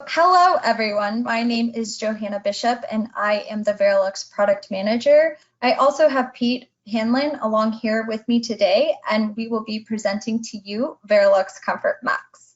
Hello, everyone. My name is Johanna Bishop, and I am the Varilux product manager. I also have Pete Hanlon along here with me today, and we will be presenting to you Varilux Comfort Max.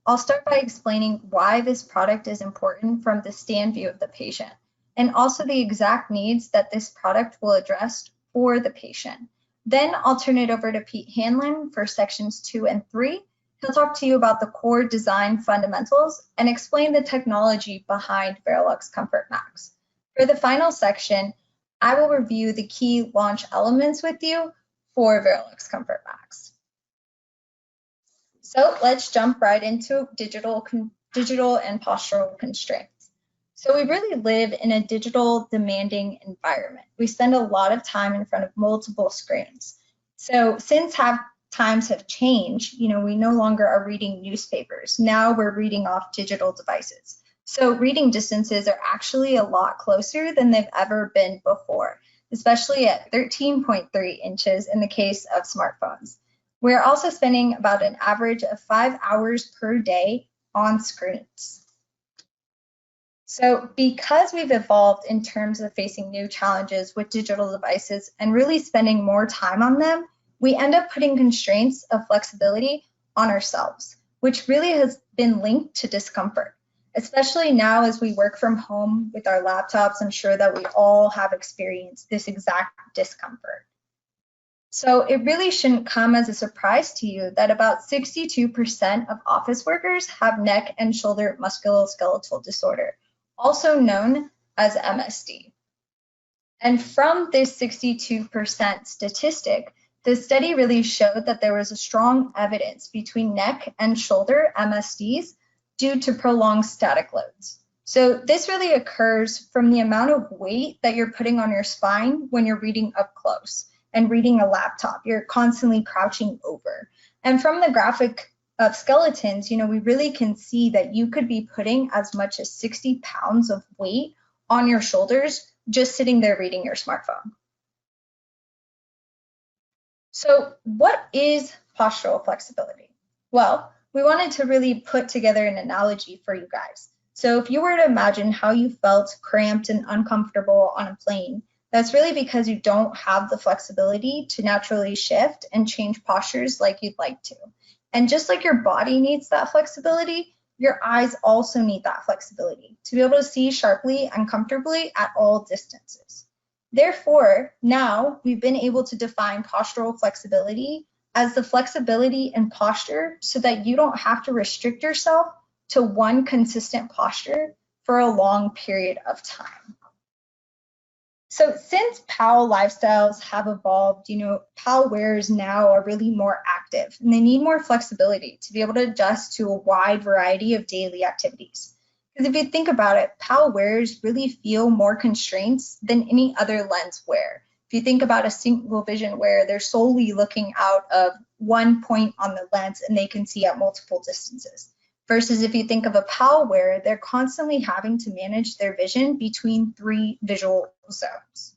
I'll start by explaining why this product is important from the stand view of the patient, and also the exact needs that this product will address for the patient. Then I'll turn it over to Pete Hanlon for sections 2 and 3. He'll talk to you about the core design fundamentals and explain the technology behind Varilux Comfort Max. For the final section, I will review the key launch elements with you for Varilux Comfort Max. So let's jump right into digital and postural constraints. So we really live in a digital demanding environment. We spend a lot of time in front of multiple screens. So since times have changed, we no longer are reading newspapers. Now we're reading off digital devices. So reading distances are actually a lot closer than they've ever been before, especially at 13.3 inches in the case of smartphones. We're also spending about an average of 5 hours per day on screens. So because we've evolved in terms of facing new challenges with digital devices and really spending more time on them, we end up putting constraints of flexibility on ourselves, which really has been linked to discomfort, especially now as we work from home with our laptops. I'm sure that we all have experienced this exact discomfort. So it really shouldn't come as a surprise to you that about 62% of office workers have neck and shoulder musculoskeletal disorder, also known as MSD. And from this 62% statistic, the study really showed that there was a strong evidence between neck and shoulder MSDs due to prolonged static loads. So this really occurs from the amount of weight that you're putting on your spine when you're reading up close and reading a laptop. You're constantly crouching over. And from the graphic of skeletons, we really can see that you could be putting as much as 60 pounds of weight on your shoulders just sitting there reading your smartphone. So what is postural flexibility? Well, we wanted to really put together an analogy for you guys. So if you were to imagine how you felt cramped and uncomfortable on a plane, that's really because you don't have the flexibility to naturally shift and change postures like you'd like to. And just like your body needs that flexibility, your eyes also need that flexibility to be able to see sharply and comfortably at all distances. Therefore, now we've been able to define postural flexibility as the flexibility in posture so that you don't have to restrict yourself to one consistent posture for a long period of time. So since PAL lifestyles have evolved, PAL wearers now are really more active and they need more flexibility to be able to adjust to a wide variety of daily activities. Because if you think about it, PAL wearers really feel more constraints than any other lens wear. If you think about a single vision wear, they're solely looking out of one point on the lens and they can see at multiple distances. Versus if you think of a PAL wearer, they're constantly having to manage their vision between 3 visual zones.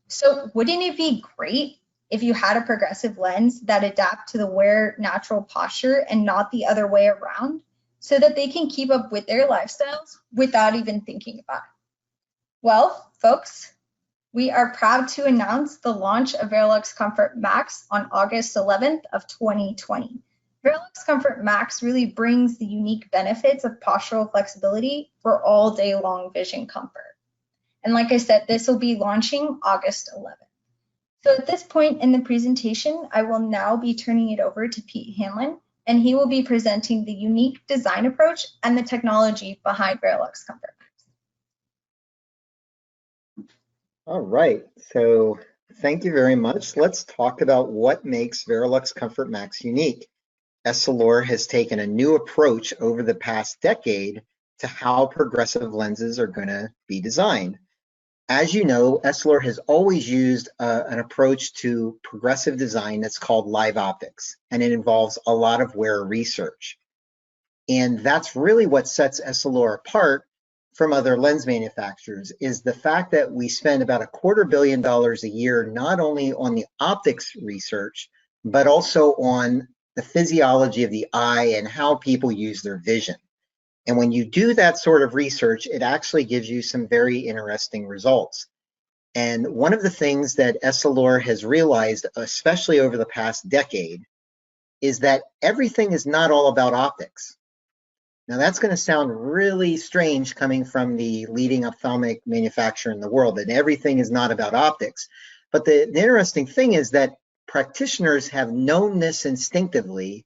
So wouldn't it be great if you had a progressive lens that adapt to the wearer's natural posture and not the other way around, so that they can keep up with their lifestyles without even thinking about it? Well, folks, we are proud to announce the launch of Varilux Comfort Max on August 11th of 2020. Varilux Comfort Max really brings the unique benefits of postural flexibility for all day long vision comfort. And like I said, this will be launching August 11th. So at this point in the presentation, I will now be turning it over to Pete Hanlon, and he will be presenting the unique design approach and the technology behind Varilux Comfort Max. All right, so thank you very much. Let's talk about what makes Varilux Comfort Max unique. Essilor has taken a new approach over the past decade to how progressive lenses are going to be designed. As you know, Essilor has always used an approach to progressive design that's called live optics, and it involves a lot of wearer research. And that's really what sets Essilor apart from other lens manufacturers, is the fact that we spend about $250 million a year, not only on the optics research, but also on the physiology of the eye and how people use their vision. And when you do that sort of research, it actually gives you some very interesting results. And one of the things that Essilor has realized, especially over the past decade, is that everything is not all about optics. Now that's going to sound really strange coming from the leading ophthalmic manufacturer in the world, that everything is not about optics. But the interesting thing is that practitioners have known this instinctively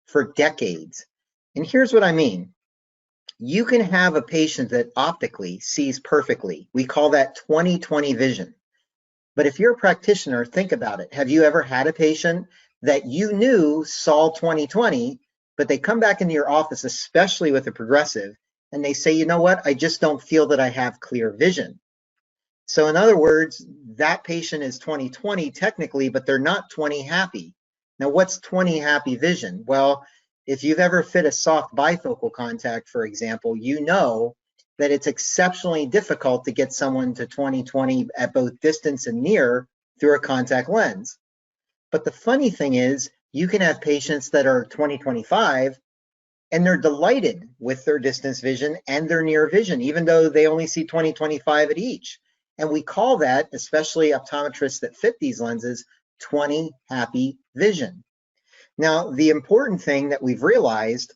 for decades. And here's what I mean. You can have a patient that optically sees perfectly. We call that 20/20 vision. But if you're a practitioner, think about it. Have you ever had a patient that you knew saw 20/20, but they come back into your office, especially with a progressive, and they say, you know what, I just don't feel that I have clear vision. So in other words, that patient is 20/20 technically, but they're not 20 happy. Now what's 20 happy vision? Well, if you've ever fit a soft bifocal contact, for example, you know that it's exceptionally difficult to get someone to 20/20 at both distance and near through a contact lens. But the funny thing is, you can have patients that are 20/25 and they're delighted with their distance vision and their near vision, even though they only see 20/25 at each. And we call that, especially optometrists that fit these lenses, 20 happy vision. Now, the important thing that we've realized,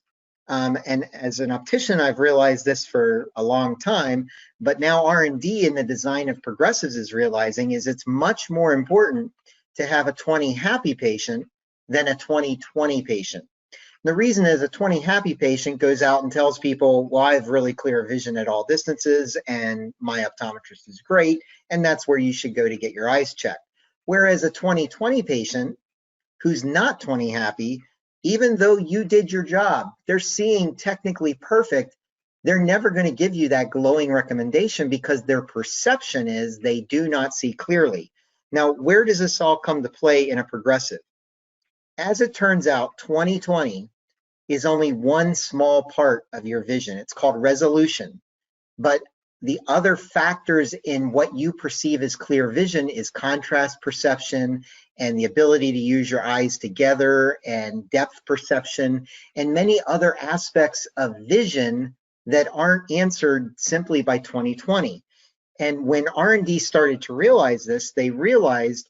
and as an optician, I've realized this for a long time, but now R&D in the design of progressives is realizing is it's much more important to have a 20 happy patient than a 20/20 patient. The reason is a 20 happy patient goes out and tells people, well, I have really clear vision at all distances and my optometrist is great, and that's where you should go to get your eyes checked. Whereas a 20/20 patient who's not 20 happy, even though you did your job, they're seeing technically perfect, they're never going to give you that glowing recommendation because their perception is they do not see clearly. Now, where does this all come to play in a progressive? As it turns out, 20/20 is only one small part of your vision. It's called resolution. But the other factors in what you perceive as clear vision is contrast perception and the ability to use your eyes together and depth perception and many other aspects of vision that aren't answered simply by 20/20. And when R&D started to realize this, they realized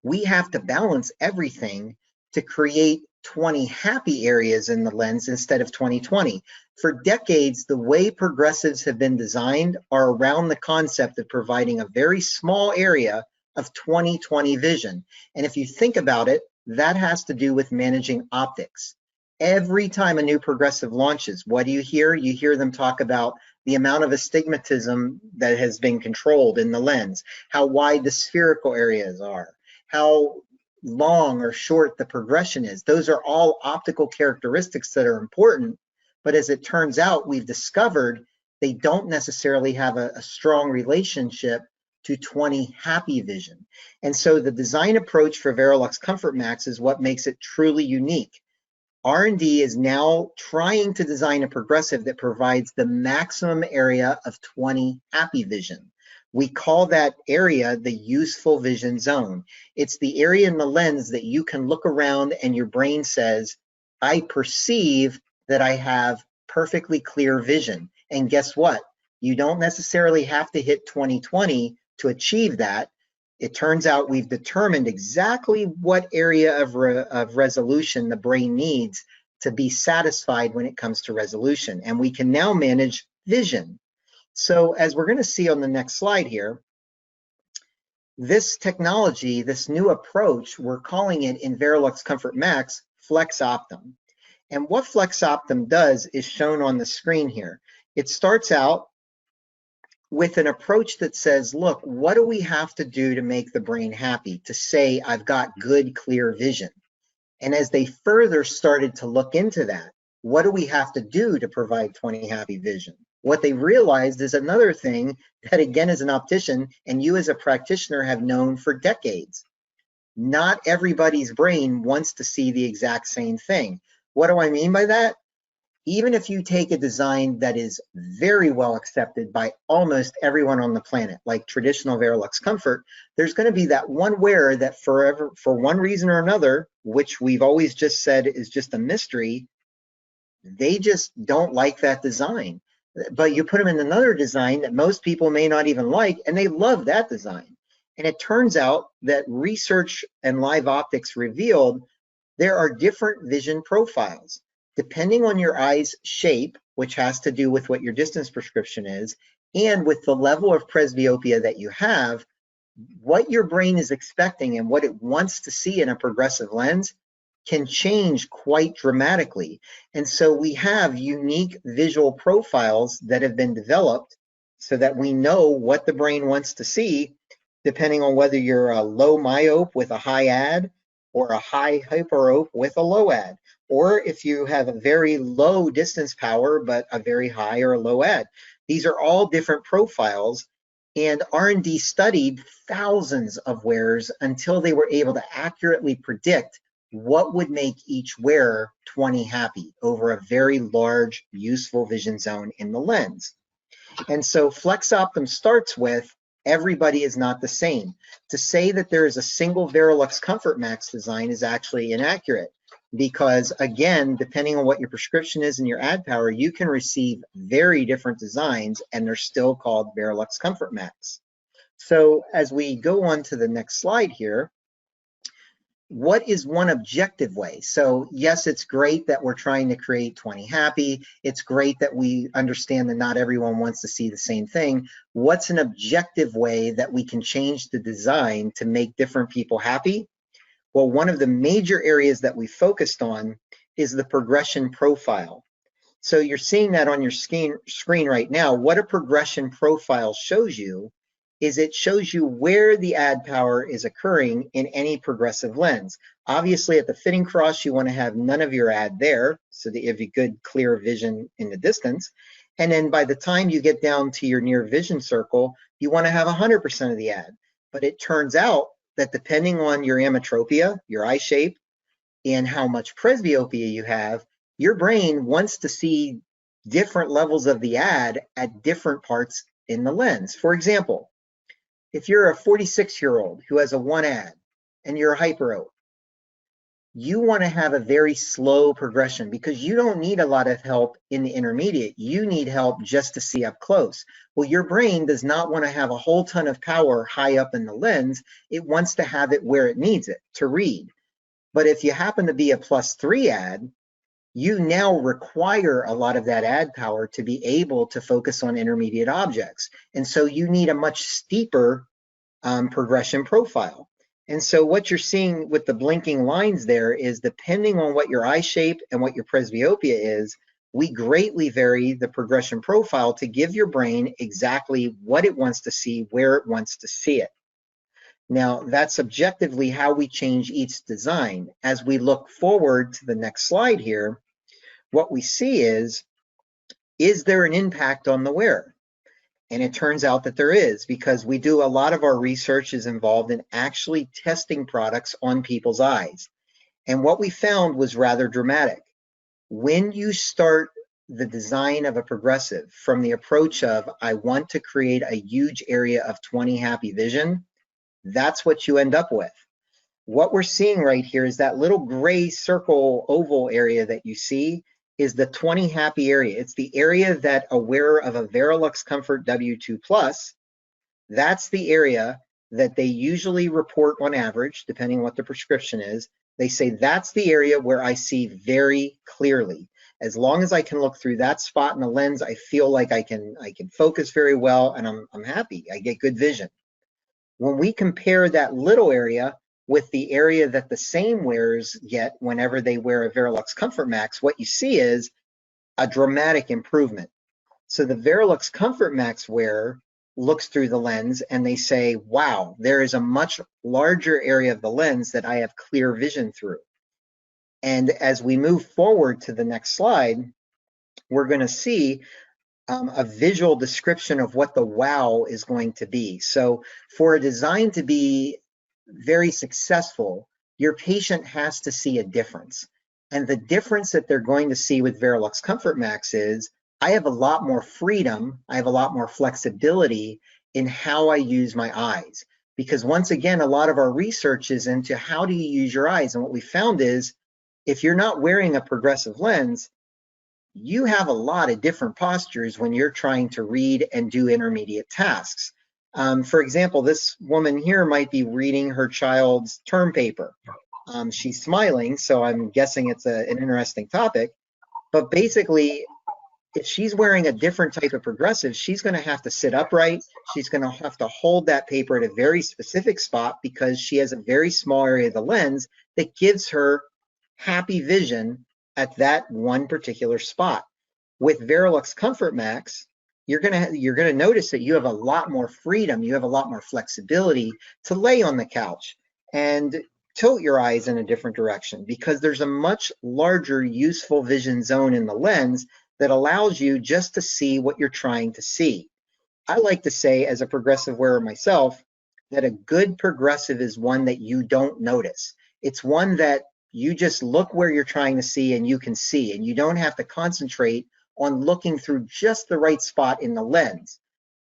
we have to balance everything to create 20 happy areas in the lens instead of 20/20. For decades, the way progressives have been designed are around the concept of providing a very small area of 20/20 vision. And if you think about it, that has to do with managing optics. Every time a new progressive launches, what do you hear? You hear them talk about the amount of astigmatism that has been controlled in the lens, how wide the spherical areas are, how long or short the progression is. Those are all optical characteristics that are important, but as it turns out, we've discovered they don't necessarily have a strong relationship to 20 happy vision. And so the design approach for Varilux Comfort Max is what makes it truly unique. R&D is now trying to design a progressive that provides the maximum area of 20 happy vision. We call that area the useful vision zone. It's the area in the lens that you can look around and your brain says, I perceive that I have perfectly clear vision. And guess what? You don't necessarily have to hit 20/20 to achieve that. It turns out we've determined exactly what area of resolution the brain needs to be satisfied when it comes to resolution. And we can now manage vision. So as we're going to see on the next slide here, this technology, this new approach, we're calling it in Varilux Comfort Max, Flex Optum. And what Flex Optum does is shown on the screen here. It starts out with an approach that says, look, what do we have to do to make the brain happy, to say I've got good, clear vision? And as they further started to look into that, what do we have to do to provide 20 happy vision? What they realized is another thing that, again, as an optician and you as a practitioner have known for decades. Not everybody's brain wants to see the exact same thing. What do I mean by that? even if you take a design that is very well accepted by almost everyone on the planet, like traditional Varilux Comfort, there's going to be that one wearer that forever, for one reason or another, which we've always just said is just a mystery, they just don't like that design. But you put them in another design that most people may not even like, and they love that design. And it turns out that research and live optics revealed there are different vision profiles. Depending on your eye's shape, which has to do with what your distance prescription is, and with the level of presbyopia that you have, what your brain is expecting and what it wants to see in a progressive lens can change quite dramatically. And so we have unique visual profiles that have been developed so that we know what the brain wants to see, depending on whether you're a low myope with a high ad or a high hyperope with a low ad, or if you have a very low distance power but a very high or a low ad. These are all different profiles, and R&D studied thousands of wearers until they were able to accurately predict what would make each wearer 20 happy over a very large useful vision zone in the lens. And so Flex Optum starts with everybody is not the same. To say that there is a single Varilux Comfort Max design is actually inaccurate, because again, depending on what your prescription is and your ad power, you can receive very different designs and they're still called Varilux Comfort Max. So as we go on to the next slide here, what is one objective way? So yes, it's great that we're trying to create 20 happy. It's great that we understand that not everyone wants to see the same thing. What's an objective way that we can change the design to make different people happy? Well, one of the major areas that we focused on is the progression profile. So you're seeing that on your screen right now. What a progression profile shows you is it shows you where the ad power is occurring in any progressive lens. Obviously, at the fitting cross, you want to have none of your ad there so that you have a good, clear vision in the distance. And then by the time you get down to your near vision circle, you want to have 100% of the ad. But it turns out that depending on your ametropia, your eye shape, and how much presbyopia you have, your brain wants to see different levels of the ad at different parts in the lens. For example, if you're a 46-year-old who has a one ad and you're a hyperope, you want to have a very slow progression because you don't need a lot of help in the intermediate. You need help just to see up close. Well, your brain does not want to have a whole ton of power high up in the lens. It wants to have it where it needs it to read. But if you happen to be a +3 ad, you now require a lot of that ad power to be able to focus on intermediate objects. And so you need a much steeper progression profile. And so what you're seeing with the blinking lines there is depending on what your eye shape and what your presbyopia is, we greatly vary the progression profile to give your brain exactly what it wants to see, where it wants to see it. Now, that's objectively how we change each design. As we look forward to the next slide here, what we see is there an impact on the wearer? And it turns out that there is, because we do a lot of our research is involved in actually testing products on people's eyes. And what we found was rather dramatic. When you start the design of a progressive from the approach of, I want to create a huge area of 20 happy vision, that's what you end up with. What we're seeing right here is that little gray circle oval area that you see is the 20 happy area. It's the area that a wearer of a Varilux Comfort W2 Plus, that's the area that they usually report on average, depending on what the prescription is. They say that's the area where I see very clearly. As long as I can look through that spot in the lens, I feel like I can focus very well and I'm happy. I get good vision. When we compare that little area with the area that the same wearers get whenever they wear a Varilux Comfort Max, what you see is a dramatic improvement. So the Varilux Comfort Max wearer looks through the lens and they say, wow, there is a much larger area of the lens that I have clear vision through. And as we move forward to the next slide, we're going to see a visual description of what the wow is going to be. So for a design to be very successful, your patient has to see a difference. And the difference that they're going to see with Varilux Comfort Max is I have a lot more freedom, I have a lot more flexibility in how I use my eyes. Because once again, a lot of our research is into how do you use your eyes? And what we found is if you're not wearing a progressive lens, you have a lot of different postures when you're trying to read and do intermediate tasks. For example, this woman here might be reading her child's term paper. She's smiling, so I'm guessing it's an interesting topic. But basically, if she's wearing a different type of progressive, she's going to have to sit upright. She's going to have to hold that paper at a very specific spot because she has a very small area of the lens that gives her happy vision at that one particular spot. With Varilux Comfort Max, you're gonna notice that you have a lot more freedom, you have a lot more flexibility to lay on the couch and tilt your eyes in a different direction because there's a much larger useful vision zone in the lens that allows you just to see what you're trying to see. I like to say, as a progressive wearer myself, that a good progressive is one that you don't notice. It's one that you just look where you're trying to see and you can see, and you don't have to concentrate on looking through just the right spot in the lens.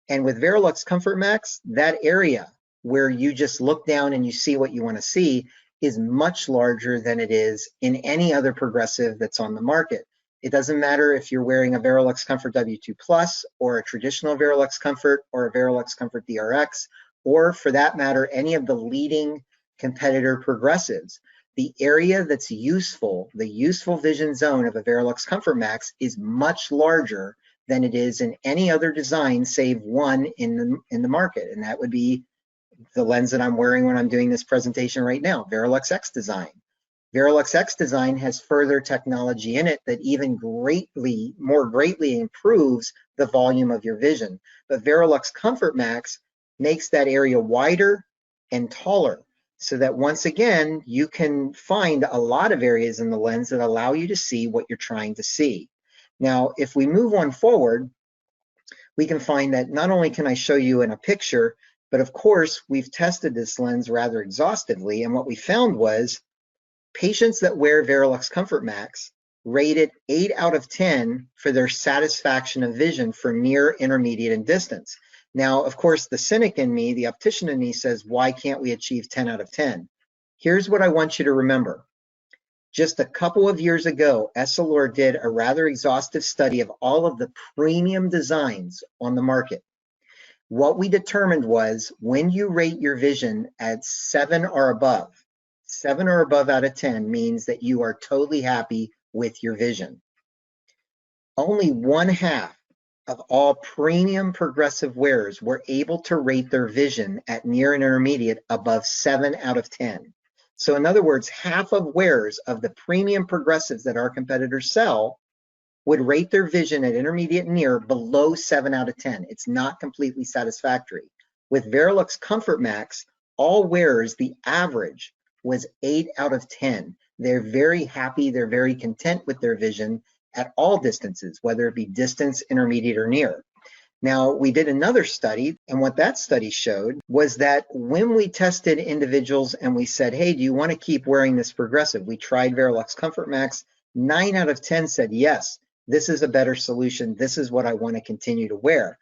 And with Varilux Comfort Max, that area where you just look down and you see what you want to see is much larger than it is in any other progressive that's on the market. It doesn't matter if you're wearing a Varilux Comfort W2 Plus or a traditional Varilux Comfort or a Varilux Comfort DRX, or for that matter, any of the leading competitor progressives. The area that's useful, the useful vision zone of a Varilux Comfort Max is much larger than it is in any other design save one in the market, and that would be the lens that I'm wearing when I'm doing this presentation right now, Varilux X Design. Varilux X Design has further technology in it that even more greatly improves the volume of your vision. But Varilux Comfort Max makes that area wider and taller so that once again, you can find a lot of areas in the lens that allow you to see what you're trying to see. Now, if we move on forward, we can find that not only can I show you in a picture, but of course, we've tested this lens rather exhaustively. And what we found was patients that wear Varilux Comfort Max rated 8 out of 10 for their satisfaction of vision for near, intermediate, and distance. Now, of course, the cynic in me, the optician in me says, why can't we achieve 10 out of 10? Here's what I want you to remember. Just a couple of years ago, Essilor did a rather exhaustive study of all of the premium designs on the market. What we determined was when you rate your vision at 7 or above out of 10 means that you are totally happy with your vision. Only one half of all premium progressive wearers were able to rate their vision at near and intermediate above 7 out of 10. So in other words, half of wearers of the premium progressives that our competitors sell would rate their vision at intermediate and near below 7 out of 10. It's not completely satisfactory. With Varilux Comfort Max, all wearers, the average was 8 out of 10. They're very happy, they're very content with their vision at all distances, whether it be distance, intermediate, or near. Now, we did another study, and what that study showed was that when we tested individuals and we said, hey, do you want to keep wearing this progressive? We tried Varilux Comfort Max. 9 out of 10 said, yes, this is a better solution. This is what I want to continue to wear.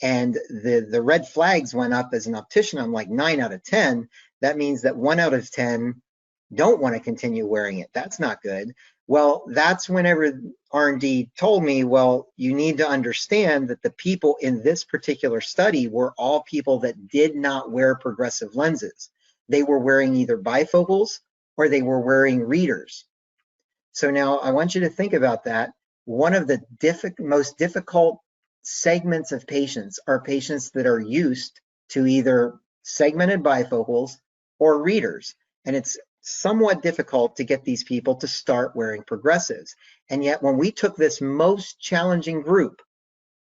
And the red flags went up as an optician. I'm like, 9 out of 10. That means that 1 out of 10 don't want to continue wearing it. That's not good. Well, that's whenever R&D told me, well, you need to understand that the people in this particular study were all people that did not wear progressive lenses. They were wearing either bifocals or they were wearing readers. So now I want you to think about that. One of the most difficult segments of patients are patients that are used to either segmented bifocals or readers. And it's somewhat difficult to get these people to start wearing progressives. And yet when we took this most challenging group,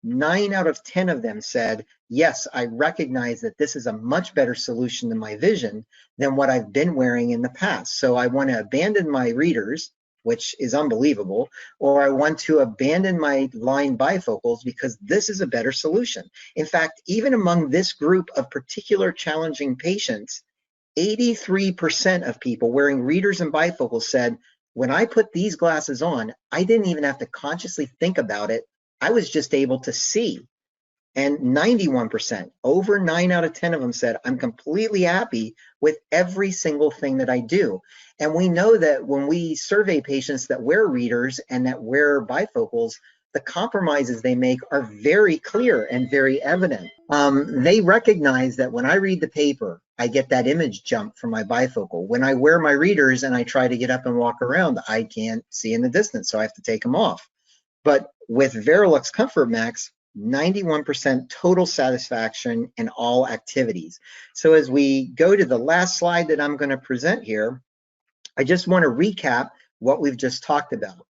9 out of 10 of them said, yes, I recognize that this is a much better solution to my vision than what I've been wearing in the past. So I want to abandon my readers, which is unbelievable, or I want to abandon my line bifocals because this is a better solution. In fact, even among this group of particular challenging patients, 83% of people wearing readers and bifocals said, When I put these glasses on, I didn't even have to consciously think about it. I was just able to see. And 91%, over 9 out of 10 of them said, I'm completely happy with every single thing that I do. And we know that when we survey patients that wear readers and that wear bifocals, the compromises they make are very clear and very evident. They recognize that when I read the paper, I get that image jump from my bifocal. When I wear my readers and I try to get up and walk around, I can't see in the distance, so I have to take them off. But with Varilux Comfort Max, 91% total satisfaction in all activities. So as we go to the last slide that I'm going to present here, I just want to recap what we've just talked about.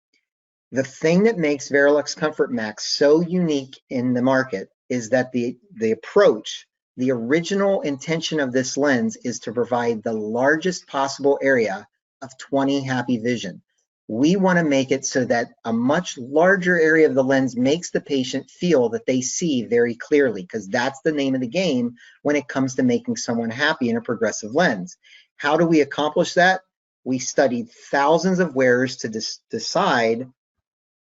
The thing that makes Varilux Comfort Max so unique in the market is that the approach, the original intention of this lens is to provide the largest possible area of 20 happy vision. We want to make it so that a much larger area of the lens makes the patient feel that they see very clearly, because that's the name of the game when it comes to making someone happy in a progressive lens. How do we accomplish that? We studied thousands of wearers to decide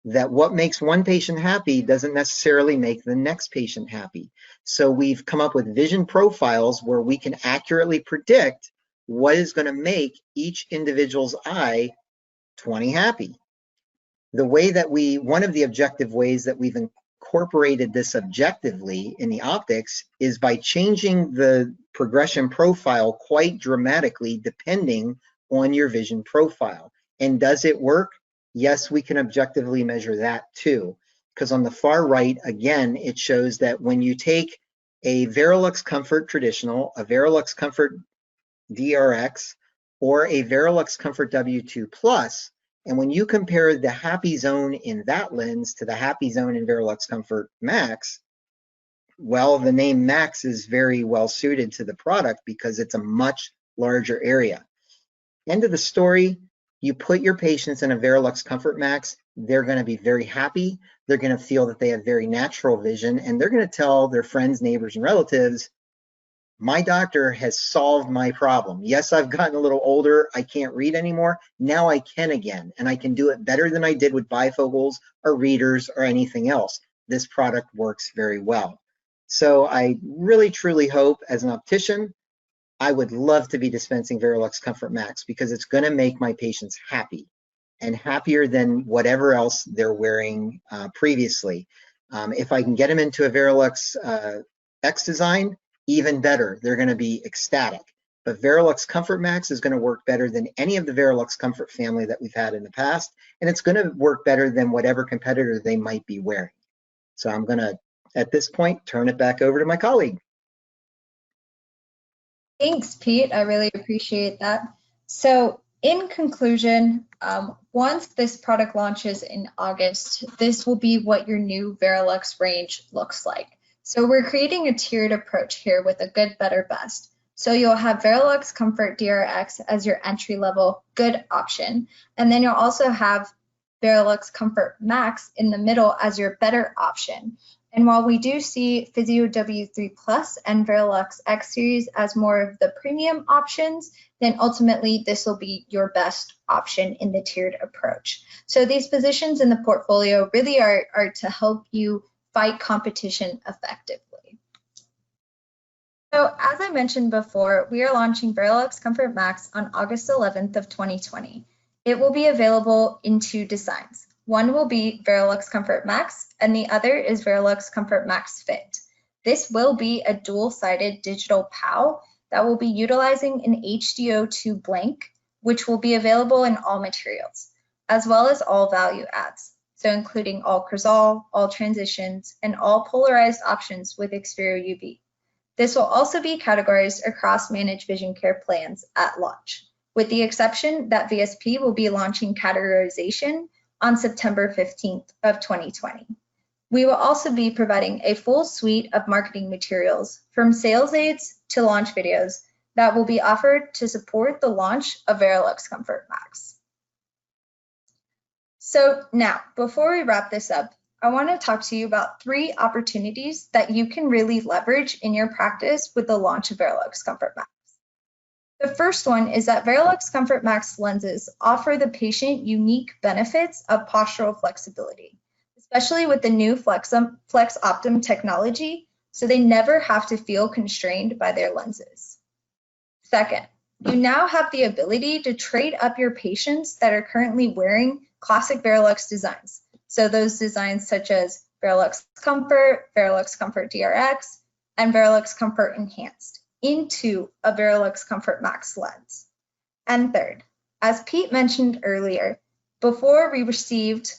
that what makes one patient happy doesn't necessarily make the next patient happy. So we've come up with vision profiles where we can accurately predict what is going to make each individual's eye 20 happy. The way that one of the objective ways that we've incorporated this objectively in the optics is by changing the progression profile quite dramatically depending on your vision profile. And does it work? Yes, we can objectively measure that too. Because on the far right, again, it shows that when you take a Varilux Comfort Traditional, a Varilux Comfort DRX, or a Varilux Comfort W2 Plus, and when you compare the happy zone in that lens to the happy zone in Varilux Comfort Max, well, the name Max is very well suited to the product because it's a much larger area. End of the story, you put your patients in a Varilux Comfort Max, they're going to be very happy, they're going to feel that they have very natural vision, and they're going to tell their friends, neighbors, and relatives, my doctor has solved my problem. Yes, I've gotten a little older, I can't read anymore, now I can again, and I can do it better than I did with bifocals or readers or anything else. This product works very well. So I really truly hope, as an optician, I would love to be dispensing Varilux Comfort Max because it's going to make my patients happy and happier than whatever else they're wearing previously. If I can get them into a Varilux X design, even better. They're going to be ecstatic. But Varilux Comfort Max is going to work better than any of the Varilux Comfort family that we've had in the past, and it's going to work better than whatever competitor they might be wearing. So I'm going to, at this point, turn it back over to my colleague. Thanks, Pete. I really appreciate that. So in conclusion, once this product launches in August, this will be what your new Varilux range looks like. So we're creating a tiered approach here with a good, better, best. So you'll have Varilux Comfort DRX as your entry-level good option, and then you'll also have Varilux Comfort Max in the middle as your better option. And while we do see Physio W3 Plus and Varilux X Series as more of the premium options, then ultimately this will be your best option in the tiered approach. So these positions in the portfolio really are to help you fight competition effectively. So as I mentioned before, we are launching Varilux Comfort Max on August 11th of 2020. It will be available in 2 designs. One will be Varilux Comfort Max, and the other is Varilux Comfort Max Fit. This will be a dual-sided digital POW that will be utilizing an HDO2 blank, which will be available in all materials, as well as all value adds. So including all Crizal, all transitions, and all polarized options with Xperio UV. This will also be categorized across managed vision care plans at launch, with the exception that VSP will be launching categorization on September 15th of 2020. We will also be providing a full suite of marketing materials from sales aids to launch videos that will be offered to support the launch of Varilux Comfort Max. So now, before we wrap this up, I want to talk to you about 3 opportunities that you can really leverage in your practice with the launch of Varilux Comfort Max. The first one is that Varilux Comfort Max lenses offer the patient unique benefits of postural flexibility, especially with the new Flex Optum technology, so they never have to feel constrained by their lenses. Second, you now have the ability to trade up your patients that are currently wearing classic Varilux designs. So those designs such as Varilux Comfort DRX, and Varilux Comfort Enhanced into a Varilux Comfort Max lens. And third, as Pete mentioned earlier, before we received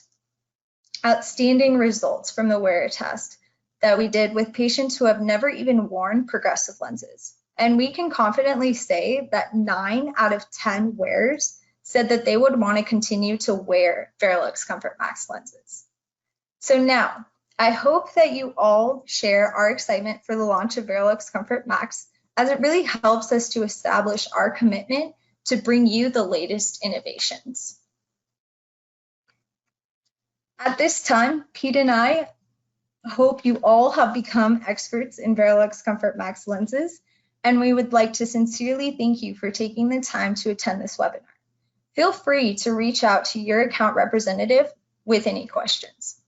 outstanding results from the wearer test that we did with patients who have never even worn progressive lenses. And we can confidently say that 9 out of 10 wearers said that they would want to continue to wear Varilux Comfort Max lenses. So now, I hope that you all share our excitement for the launch of Varilux Comfort Max, as it really helps us to establish our commitment to bring you the latest innovations. At this time, Pete and I hope you all have become experts in Varilux Comfort Max lenses, and we would like to sincerely thank you for taking the time to attend this webinar. Feel free to reach out to your account representative with any questions.